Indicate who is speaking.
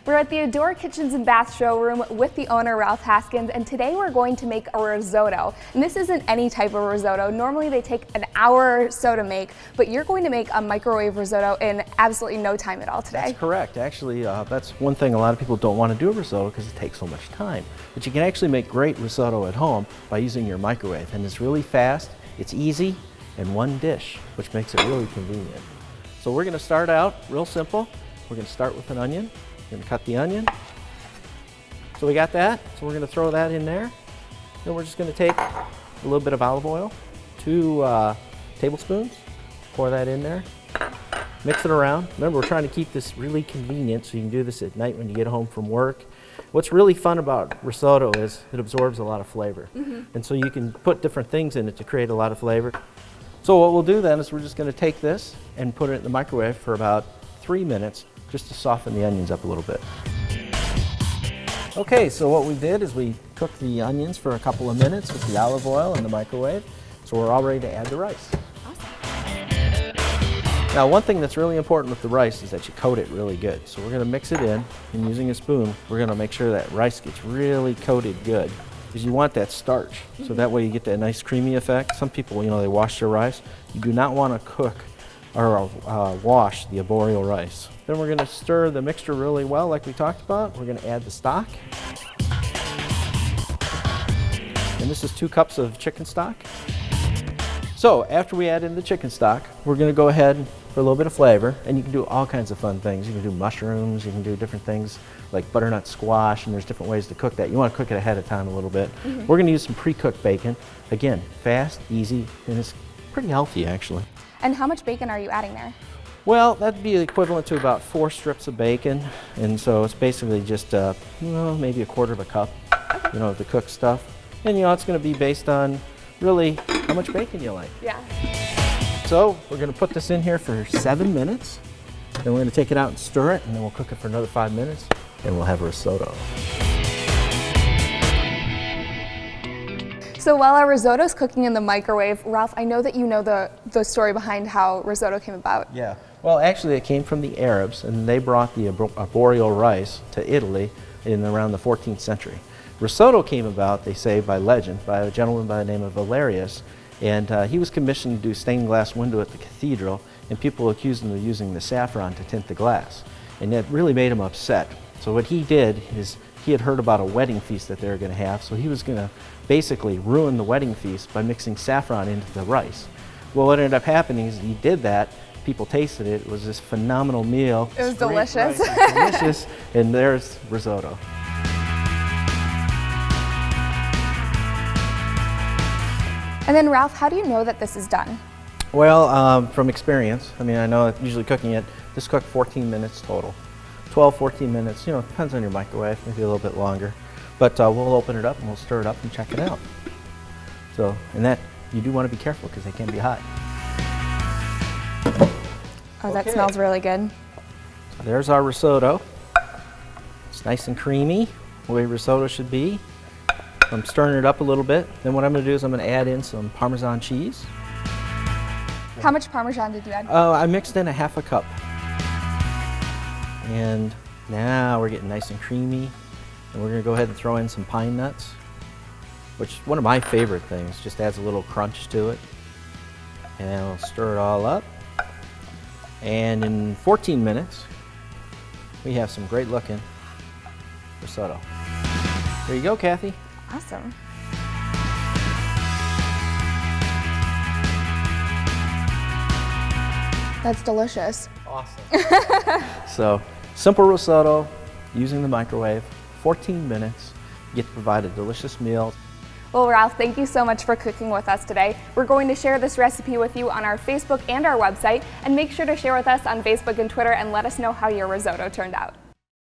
Speaker 1: We're at the Ador Kitchens and Bath showroom with the owner, Ralph Haskins, and today we're going to make a risotto. And this isn't any type of risotto. Normally they take an hour or so to make, but you're going to make a microwave risotto in absolutely no time at all today.
Speaker 2: That's correct. Actually, that's one thing a lot of people don't want to do a risotto because it takes so much time. But you can actually make great risotto at home by using your microwave. And it's really fast, it's easy, and one dish, which makes it really convenient. So we're going to start out real simple. We're going to start with an onion. We're going to cut the onion. So we got that. So we're going to throw that in there. Then we're just going to take a little bit of olive oil, 2 tablespoons, pour that in there. Mix it around. Remember, we're trying to keep this really convenient so you can do this at night when you get home from work. What's really fun about risotto is it absorbs a lot of flavor. And so you can put different things in it to create a lot of flavor. So what we'll do then is we're just going to take this and put it in the microwave for about 3 minutes just to soften the onions up a little bit. Okay, so what we did is we cooked the onions for a couple of minutes with the olive oil in the microwave. So we're all ready to add the rice. Now, one thing that's really important with the rice is that you coat it really good. So we're going to mix it in, and using a spoon, we're going to make sure that rice gets really coated good, because you want that starch. So that way you get that nice creamy effect. Some people, they wash their rice. You do not want to cook or wash the arboreal rice. Then we're going to stir the mixture really well like we talked about. We're going to add the stock. And this is 2 cups of chicken stock. So after we add in the chicken stock, we're going to go ahead for a little bit of flavor, and you can do all kinds of fun things. You can do mushrooms, you can do different things like butternut squash, and there's different ways to cook that. You want to cook it ahead of time a little bit. We're going to use some pre-cooked bacon. Again, fast, easy, and it's pretty healthy actually.
Speaker 1: And how much bacon are you adding there?
Speaker 2: Well, that'd be equivalent to about 4 strips of bacon, and so it's basically just maybe a 1/4 cup, of the cooked stuff. And it's going to be based on really how much bacon you like.
Speaker 1: Yeah.
Speaker 2: So we're going to put this in here for 7 minutes, then we're going to take it out and stir it, and then we'll cook it for another 5 minutes, and we'll have a risotto.
Speaker 1: So while our risotto's cooking in the microwave, Ralph, I know that you know the story behind how risotto came about.
Speaker 2: Yeah. Well, actually it came from the Arabs, and they brought the arboreal rice to Italy in around the 14th century. Risotto came about, they say by legend, by a gentleman by the name of Valerius, and he was commissioned to do stained glass window at the cathedral, and people accused him of using the saffron to tint the glass, and that really made him upset. So what he did is he had heard about a wedding feast that they were going to have, so he was going to basically ruin the wedding feast by mixing saffron into the rice. Well, what ended up happening is he did that, people tasted it, it was this phenomenal meal.
Speaker 1: It was delicious.
Speaker 2: Rice, delicious, and there's risotto.
Speaker 1: And then Ralph, how do you know that this is done?
Speaker 2: Well, from experience. I know usually cooking it, this cooked 14 minutes total. 12, 14 minutes, depends on your microwave, maybe a little bit longer. But we'll open it up and we'll stir it up and check it out. So, and that, you do want to be careful because they can be hot.
Speaker 1: Oh, that smells really good.
Speaker 2: So there's our risotto. It's nice and creamy, the way risotto should be. I'm stirring it up a little bit. Then what I'm going to do is I'm going to add in some Parmesan cheese.
Speaker 1: How much Parmesan did you add?
Speaker 2: I mixed in a 1/2 cup. And now we're getting nice and creamy. And we're going to go ahead and throw in some pine nuts, which is one of my favorite things. Just adds a little crunch to it. And we'll stir it all up. And in 14 minutes, we have some great looking risotto. There you go, Kathy.
Speaker 1: Awesome. That's delicious.
Speaker 2: Awesome. So, simple risotto, using the microwave, 14 minutes, you get to provide a delicious meal.
Speaker 1: Well, Ralph, thank you so much for cooking with us today. We're going to share this recipe with you on our Facebook and our website, and make sure to share with us on Facebook and Twitter and let us know how your risotto turned out.